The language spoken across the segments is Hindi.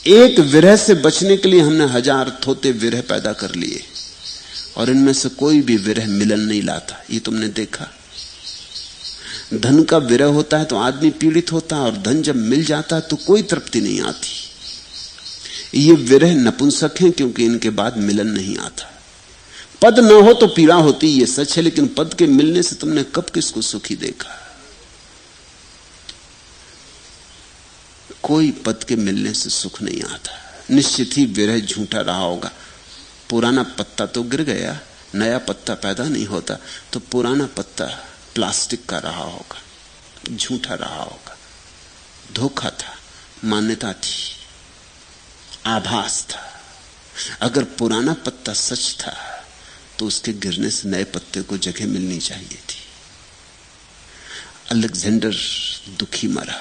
एक विरह से बचने के लिए हमने हजार थोते विरह पैदा कर लिए, और इनमें से कोई भी विरह मिलन नहीं लाता। ये तुमने देखा। धन का विरह होता है तो आदमी पीड़ित होता है, और धन जब मिल जाता है तो कोई तृप्ति नहीं आती। ये विरह नपुंसक हैं, क्योंकि इनके बाद मिलन नहीं आता। पद न हो तो पीड़ा होती, ये सच है, लेकिन पद के मिलने से तुमने कब किसको सुखी देखा? कोई पद के मिलने से सुख नहीं आता। निश्चित ही विरह झूठा रहा होगा। पुराना पत्ता तो गिर गया, नया पत्ता पैदा नहीं होता, तो पुराना पत्ता प्लास्टिक का रहा होगा, झूठा रहा होगा, धोखा था, मान्यता थी, आभास था। अगर पुराना पत्ता सच था तो उसके गिरने से नए पत्ते को जगह मिलनी चाहिए थी। अलेक्जेंडर दुखी मरा,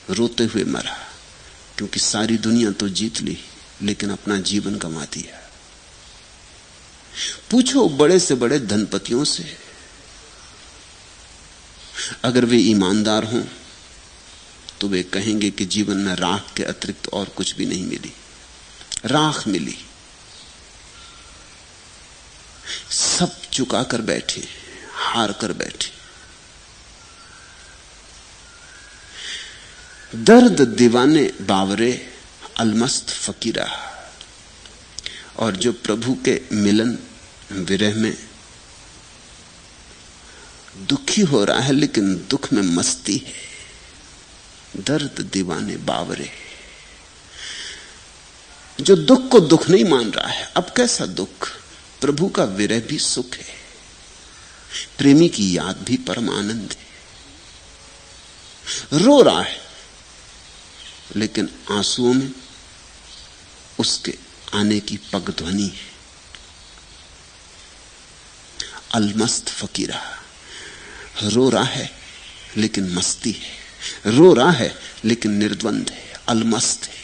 रोते हुए मरा, क्योंकि सारी दुनिया तो जीत ली लेकिन अपना जीवन गंवा दिया। पूछो बड़े से बड़े धनपतियों से, अगर वे ईमानदार हों तो वे कहेंगे कि जीवन में राख के अतिरिक्त और कुछ भी नहीं मिली। राख मिली, सब चुका कर बैठे, हार कर बैठे। दर्द दीवाने बावरे अलमस्त फकीरा। और जो प्रभु के मिलन विरह में दुखी हो रहा है लेकिन दुख में मस्ती है, दर्द दीवाने बावरे। जो दुख को दुख नहीं मान रहा है, अब कैसा दुख? प्रभु का विरह भी सुख है, प्रेमी की याद भी परम आनंद है। रो रहा है लेकिन आंसुओं में उसके आने की पगध्वनि है। अलमस्त फकीरा, रो रहा है लेकिन मस्ती है, रो रहा है लेकिन निर्द्वंद है, अलमस्त है।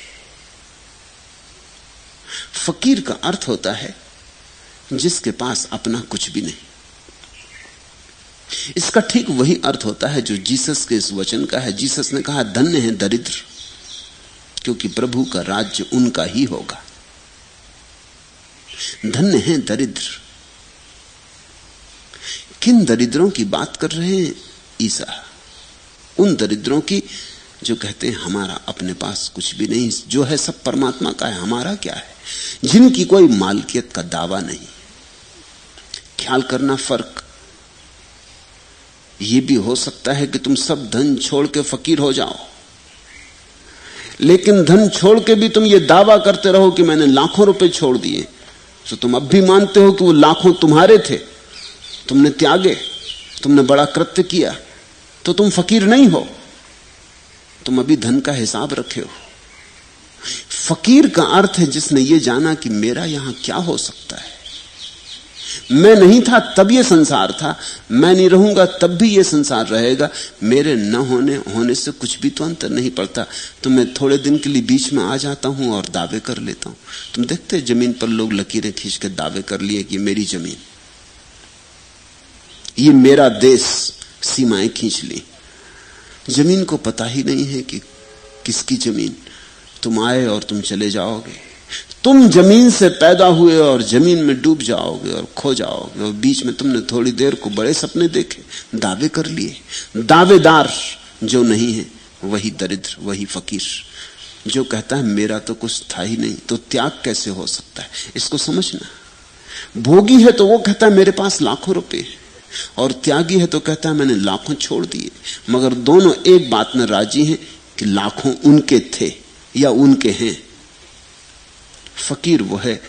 फकीर का अर्थ होता है जिसके पास अपना कुछ भी नहीं। इसका ठीक वही अर्थ होता है जो जीसस के इस वचन का है। जीसस ने कहा धन्य है दरिद्र, क्योंकि प्रभु का राज्य उनका ही होगा। धन्य है दरिद्र। किन दरिद्रों की बात कर रहे हैं ईसा? उन दरिद्रों की जो कहते हैं हमारा अपने पास कुछ भी नहीं, जो है सब परमात्मा का है, हमारा क्या है, जिनकी कोई मालकियत का दावा नहीं। ख्याल करना फर्क। यह भी हो सकता है कि तुम सब धन छोड़ के फकीर हो जाओ, लेकिन धन छोड़ के भी तुम ये दावा करते रहो कि मैंने लाखों रुपए छोड़ दिए, तो तुम अब भी मानते हो कि वो लाखों तुम्हारे थे, तुमने त्यागे, तुमने बड़ा कृत्य किया, तो तुम फकीर नहीं हो, तुम अभी धन का हिसाब रखे हो। फकीर का अर्थ है जिसने ये जाना कि मेरा यहां क्या हो सकता है। मैं नहीं था तब ये संसार था, मैं नहीं रहूंगा तब भी ये संसार रहेगा, मेरे न होने से कुछ भी तो अंतर नहीं पड़ता। तो मैं थोड़े दिन के लिए बीच में आ जाता हूं और दावे कर लेता हूं। तुम देखते जमीन पर लोग लकीरें खींच के दावे कर लिए कि मेरी जमीन, ये मेरा देश, सीमाएं खींच ली। जमीन को पता ही नहीं है कि किसकी जमीन। तुम आए और तुम चले जाओगे, तुम जमीन से पैदा हुए और जमीन में डूब जाओगे और खो जाओगे, और बीच में तुमने थोड़ी देर को बड़े सपने देखे, दावे कर लिए। दावेदार जो नहीं है वही दरिद्र, वही फकीर। जो कहता है मेरा तो कुछ था ही नहीं, तो त्याग कैसे हो सकता है, इसको समझना। भोगी है तो वो कहता है मेरे पास लाखों रुपए हैं, और त्यागी है तो कहता है मैंने लाखों छोड़ दिए। मगर दोनों एक बात में राजी हैं कि लाखों उनके थे या उनके हैं। फकीर वो है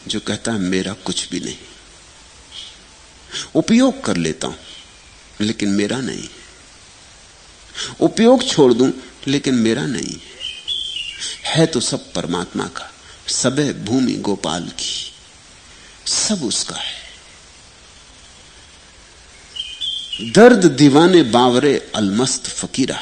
जो कहता है मेरा कुछ भी नहीं, उपयोग कर लेता हूं लेकिन मेरा नहीं, उपयोग छोड़ दूं लेकिन मेरा नहीं है तो सब परमात्मा का। सबे भूमि गोपाल की, सब उसका है। दर्द दीवाने बावरे अलमस्त फकीरा।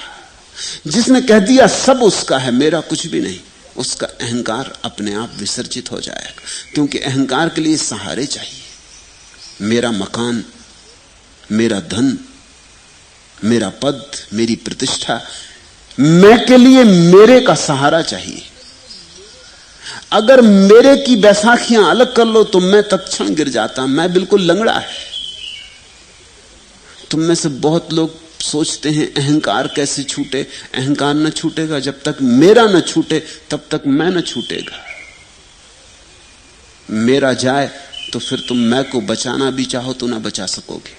जिसने कह दिया सब उसका है, मेरा कुछ भी नहीं, उसका अहंकार अपने आप विसर्जित हो जाएगा। क्योंकि अहंकार के लिए सहारे चाहिए। मेरा मकान, मेरा धन, मेरा पद, मेरी प्रतिष्ठा, मैं के लिए मेरे का सहारा चाहिए। अगर मेरे की बैसाखियां अलग कर लो तो मैं तत्क्षण गिर जाता। मैं बिल्कुल लंगड़ा है। तुम में से बहुत लोग सोचते हैं अहंकार कैसे छूटे। अहंकार न छूटेगा जब तक मेरा न छूटे, तब तक मैं न छूटेगा। मेरा जाए तो फिर तुम मैं को बचाना भी चाहो तो ना बचा सकोगे।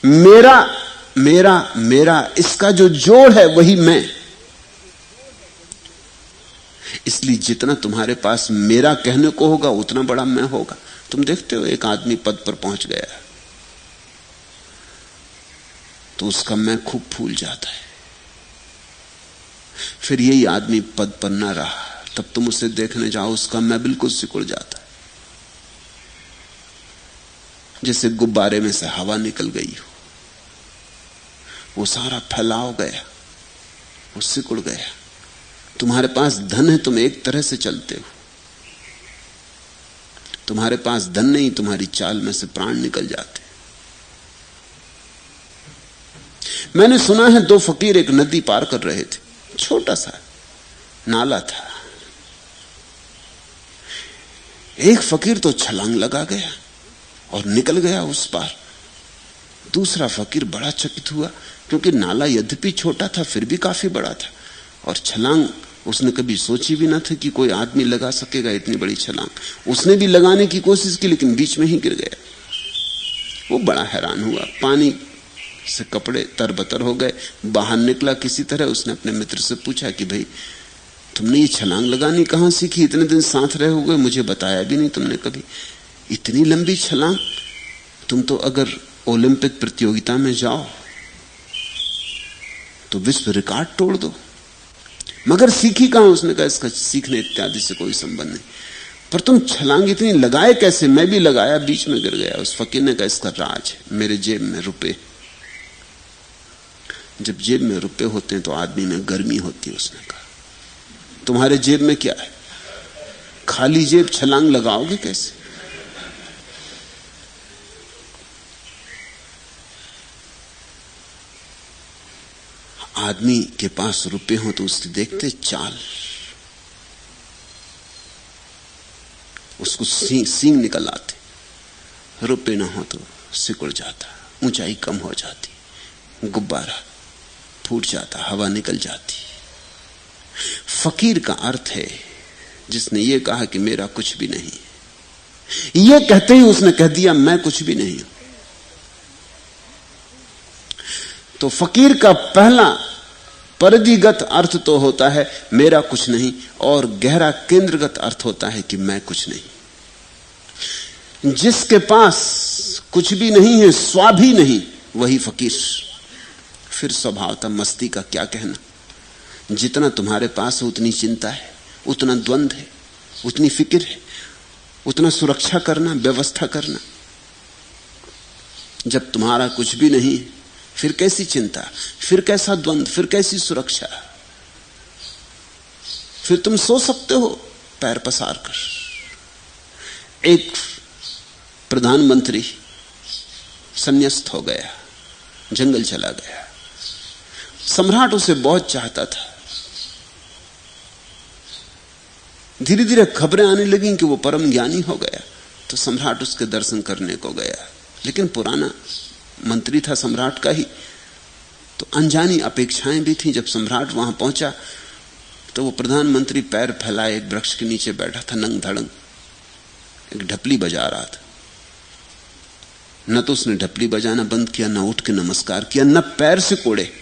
मेरा मेरा मेरा इसका जो जोड़ है वही मैं। इसलिए जितना तुम्हारे पास मेरा कहने को होगा उतना बड़ा मैं होगा। तुम देखते हो एक आदमी पद पर पहुंच गया तो उसका मैं खूब फूल जाता है। फिर यही आदमी पद पर ना रहा, तब तुम उसे देखने जाओ, उसका मैं बिल्कुल सिकुड़ जाता है। जैसे गुब्बारे में से हवा निकल गई हो, वो सारा फैलाव गया, वो सिकुड़ गया। तुम्हारे पास धन है, तुम एक तरह से चलते हो। तुम्हारे पास धन नहीं, तुम्हारी चाल में से प्राण निकल जाते। मैंने सुना है दो फकीर एक नदी पार कर रहे थे, छोटा सा नाला था। एक फकीर तो छलांग लगा गया और निकल गया उस पार। दूसरा फकीर बड़ा चकित हुआ, क्योंकि नाला यद्यपि छोटा था फिर भी काफी बड़ा था, और छलांग उसने कभी सोची भी ना थी कि कोई आदमी लगा सकेगा इतनी बड़ी छलांग। उसने भी लगाने की कोशिश की, लेकिन बीच में ही गिर गया। वो बड़ा हैरान हुआ, पानी से कपड़े तरबतर हो गए, बाहर निकला किसी तरह। उसने अपने मित्र से पूछा कि भाई तुमने ये छलांग लगानी कहां सीखी? इतने दिन साथ रहे हो गए, मुझे बताया भी नहीं तुमने कभी। इतनी लंबी छलांग, तुम तो अगर ओलंपिक प्रतियोगिता में जाओ तो विश्व रिकॉर्ड तोड़ दो। मगर सीखी कहां? उसने कहा इसका सीखने इत्यादि से कोई संबंध नहीं, पर तुम छलांग इतनी लगाए कैसे? मैं भी लगाया, बीच में गिर गया। उस फकीर ने कहा इसका राज है, मेरे जेब में रुपए। जब जेब में रुपए होते हैं तो आदमी में गर्मी होती है। उसने कहा तुम्हारे जेब में क्या है? खाली जेब छलांग लगाओगे कैसे? आदमी के पास रुपए हो तो उसकी देखते चाल, उसको सींग निकल आते। रुपए ना हो तो सिकुड़ जाता, ऊंचाई कम हो जाती, गुब्बारा फूट जाता, हवा निकल जाती। फकीर का अर्थ है जिसने ये कहा कि मेरा कुछ भी नहीं। ये कहते ही उसने कह दिया मैं कुछ भी नहीं हूं। तो फकीर का पहला परिधिगत अर्थ तो होता है मेरा कुछ नहीं, और गहरा केंद्रगत अर्थ होता है कि मैं कुछ नहीं। जिसके पास कुछ भी नहीं है, स्वा भी नहीं, वही फकीर। फिर स्वभावतः मस्ती का क्या कहना। जितना तुम्हारे पास है उतनी चिंता है, उतना द्वंद्व है, उतनी फिक्र है, उतना सुरक्षा करना, व्यवस्था करना। जब तुम्हारा कुछ भी नहीं, फिर कैसी चिंता, फिर कैसा द्वंद्व, फिर कैसी सुरक्षा। फिर तुम सो सकते हो पैर पसार कर। एक प्रधानमंत्री संन्यास्त हो गया, जंगल चला गया। सम्राट उसे बहुत चाहता था। धीरे धीरे खबरें आने लगीं कि वो परम ज्ञानी हो गया, तो सम्राट उसके दर्शन करने को गया। लेकिन पुराना मंत्री था सम्राट का ही, तो अनजानी अपेक्षाएं भी थी। जब सम्राट वहां पहुंचा तो वो प्रधानमंत्री पैर फैलाए एक वृक्ष के नीचे बैठा था, नंग धड़ंग एक ढपली बजा रहा था। न तो उसने ढपली बजाना बंद किया, न उठ के नमस्कार किया, न पैर से कोड़े।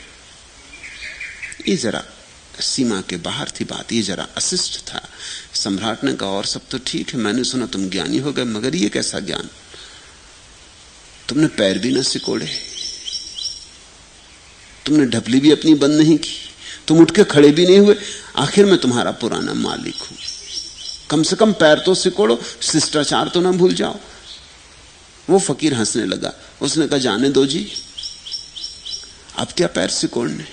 ये जरा सीमा के बाहर थी बात, ये जरा अशिष्ट था। सम्राट ने कहा और सब तो ठीक है, मैंने सुना तुम ज्ञानी हो गए, मगर ये कैसा ज्ञान? तुमने पैर भी न सिकोड़े, तुमने ढपली भी अपनी बंद नहीं की, तुम उठ के खड़े भी नहीं हुए। आखिर मैं तुम्हारा पुराना मालिक हूं, कम से कम पैर तो सिकोड़ो, शिष्टाचार तो ना भूल जाओ। वो फकीर हंसने लगा। उसने कहा जाने दो जी, अब क्या पैर सिकोड़ने।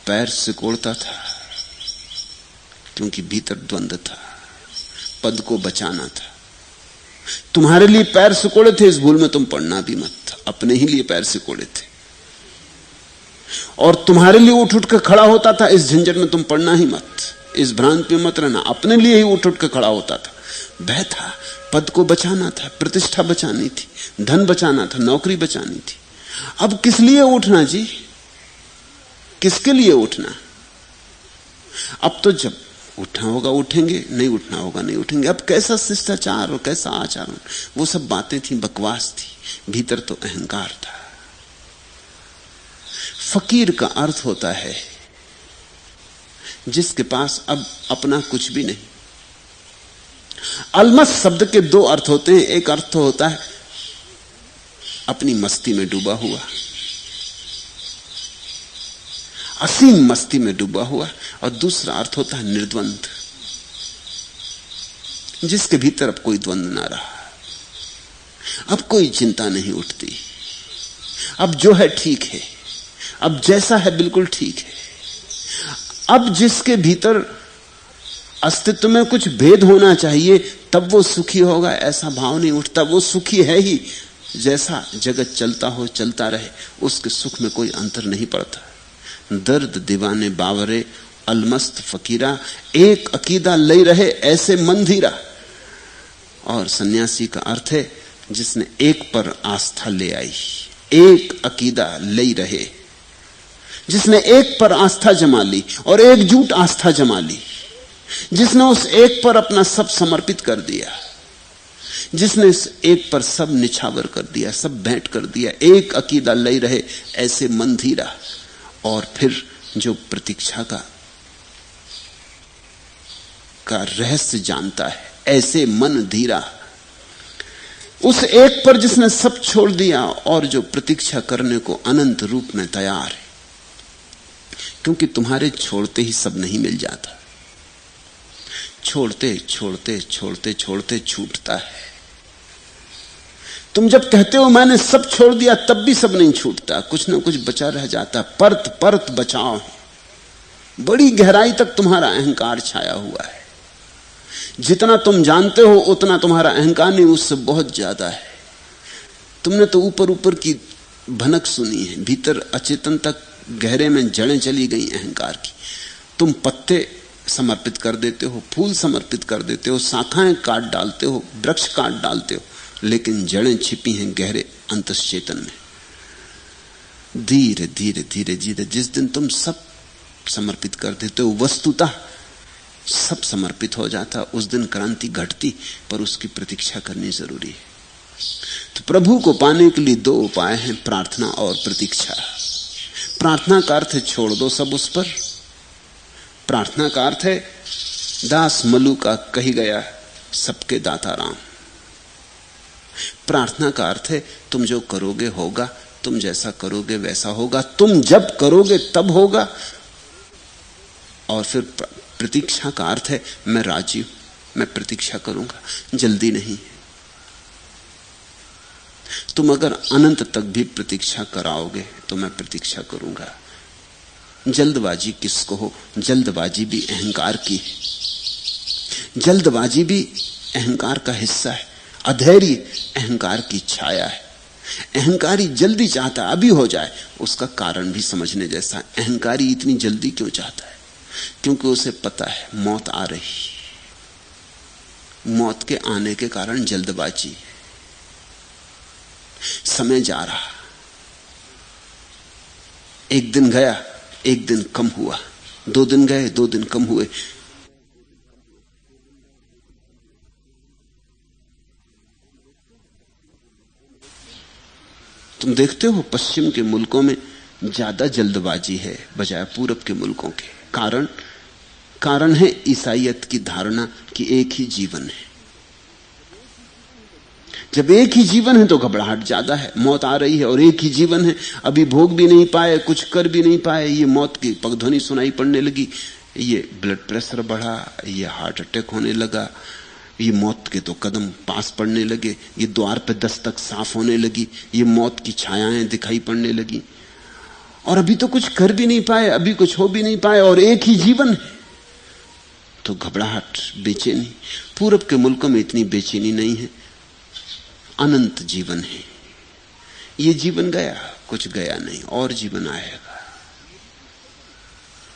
पैर सिकोड़ता था क्योंकि भीतर द्वंद्व था, पद को बचाना था। तुम्हारे लिए पैर सिकोड़े थे, इस भूल में तुम पड़ना भी मत। अपने ही लिए पैर सिकोड़े थे। और तुम्हारे लिए उठ उठ के खड़ा होता था, इस झंझट में तुम पड़ना ही मत, इस भ्रांति में मत रहना। अपने लिए ही उठ उठ के खड़ा होता था। भय था, पद को बचाना था, प्रतिष्ठा बचानी थी, धन बचाना था, नौकरी बचानी थी। अब किस लिए उठना जी? किसके लिए उठना? अब तो जब उठना होगा उठेंगे, नहीं उठना होगा नहीं उठेंगे। अब कैसा शिष्टाचार और कैसा आचरण, वो सब बातें थी, बकवास थी। भीतर तो अहंकार था। फकीर का अर्थ होता है जिसके पास अब अपना कुछ भी नहीं। अलमस्त शब्द के दो अर्थ होते हैं। एक अर्थ तो होता है अपनी मस्ती में डूबा हुआ, असीम मस्ती में डूबा हुआ, और दूसरा अर्थ होता है निर्द्वंद, जिसके भीतर अब कोई द्वंद ना रहा, अब कोई चिंता नहीं उठती, अब जो है ठीक है, अब जैसा है बिल्कुल ठीक है। अब जिसके भीतर अस्तित्व में कुछ भेद होना चाहिए तब वो सुखी होगा, ऐसा भाव नहीं उठता। वो सुखी है ही, जैसा जगत चलता हो चलता रहे, उसके सुख में कोई अंतर नहीं पड़ता। दर्द दीवाने बावरे अलमस्त फकीरा, एक अकीदा लई रहे ऐसे मंधीरा। और सन्यासी का अर्थ है जिसने एक पर आस्था ले आई, एक अकीदा लई रहे, जिसने एक पर आस्था जमा ली और एकजुट आस्था जमा ली, जिसने उस एक पर अपना सब समर्पित कर दिया, जिसने इस एक पर सब निछावर कर दिया, सब भेंट कर दिया। एक अकीदा लई रहे ऐसे मंधीरा। और फिर जो प्रतीक्षा का रहस्य जानता है, ऐसे मन धीरा। उस एक पर जिसने सब छोड़ दिया और जो प्रतीक्षा करने को अनंत रूप में तैयार है, क्योंकि तुम्हारे छोड़ते ही सब नहीं मिल जाता। छोड़ते छोड़ते छोड़ते छोड़ते छूटता है। तुम जब कहते हो मैंने सब छोड़ दिया, तब भी सब नहीं छूटता, कुछ ना कुछ बचा रह जाता। परत परत बचाओ, बड़ी गहराई तक तुम्हारा अहंकार छाया हुआ है। जितना तुम जानते हो उतना तुम्हारा अहंकार नहीं, उससे बहुत ज्यादा है। तुमने तो ऊपर ऊपर की भनक सुनी है, भीतर अचेतन तक गहरे में जड़ें चली गई अहंकार की। तुम पत्ते समर्पित कर देते हो, फूल समर्पित कर देते हो, शाखाएं काट डालते हो, वृक्ष काट डालते हो, लेकिन जड़ें छिपी हैं गहरे अंतश्चेतन में। धीरे धीरे धीरे धीरे जिस दिन तुम सब समर्पित कर देते हो, वस्तुतः सब समर्पित हो जाता, उस दिन क्रांति घटती। पर उसकी प्रतीक्षा करनी जरूरी है। तो प्रभु को पाने के लिए दो उपाय हैं, प्रार्थना और प्रतीक्षा। प्रार्थना का अर्थ है छोड़ दो सब उस पर। प्रार्थना का अर्थ है दास मलू का कही गया सबके दाता राम। प्रार्थना का अर्थ है तुम जो करोगे होगा, तुम जैसा करोगे वैसा होगा, तुम जब करोगे तब होगा। और फिर प्रतीक्षा का अर्थ है मैं राजी हूं, मैं प्रतीक्षा करूंगा, जल्दी नहीं। तुम अगर अनंत तक भी प्रतीक्षा कराओगे तो मैं प्रतीक्षा करूंगा। जल्दबाजी किसको हो? जल्दबाजी भी अहंकार की है। जल्दबाजी भी अहंकार का हिस्सा है। अधैर्य अहंकार की छाया है। अहंकारी जल्दी चाहता है अभी हो जाए। उसका कारण भी समझने जैसा। अहंकारी इतनी जल्दी क्यों चाहता है? क्योंकि उसे पता है मौत आ रही। मौत के आने के कारण जल्दबाजी, समय जा रहा। एक दिन गया, एक दिन कम हुआ, 2 दिन गए, 2 दिन कम हुए। तुम देखते हो पश्चिम के मुल्कों में ज्यादा जल्दबाजी है बजाय पूरब के मुल्कों के। कारण है ईसाईयत की धारणा कि एक ही जीवन है। जब एक ही जीवन है तो घबराहट ज्यादा है। मौत आ रही है और एक ही जीवन है, अभी भोग भी नहीं पाए, कुछ कर भी नहीं पाए, ये मौत की पगध्वनि सुनाई पड़ने लगी, ये ब्लड प्रेशर बढ़ा, ये हार्ट अटैक होने लगा, ये मौत के तो कदम पास पड़ने लगे, ये द्वार पे दस्तक साफ होने लगी, ये मौत की छायाएं दिखाई पड़ने लगी, और अभी तो कुछ कर भी नहीं पाए, अभी कुछ हो भी नहीं पाए, और एक ही जीवन है। तो घबराहट, बेचैनी। पूरब के मुल्कों में इतनी बेचैनी नहीं है, अनंत जीवन है। ये जीवन गया, कुछ गया नहीं, और जीवन आएगा।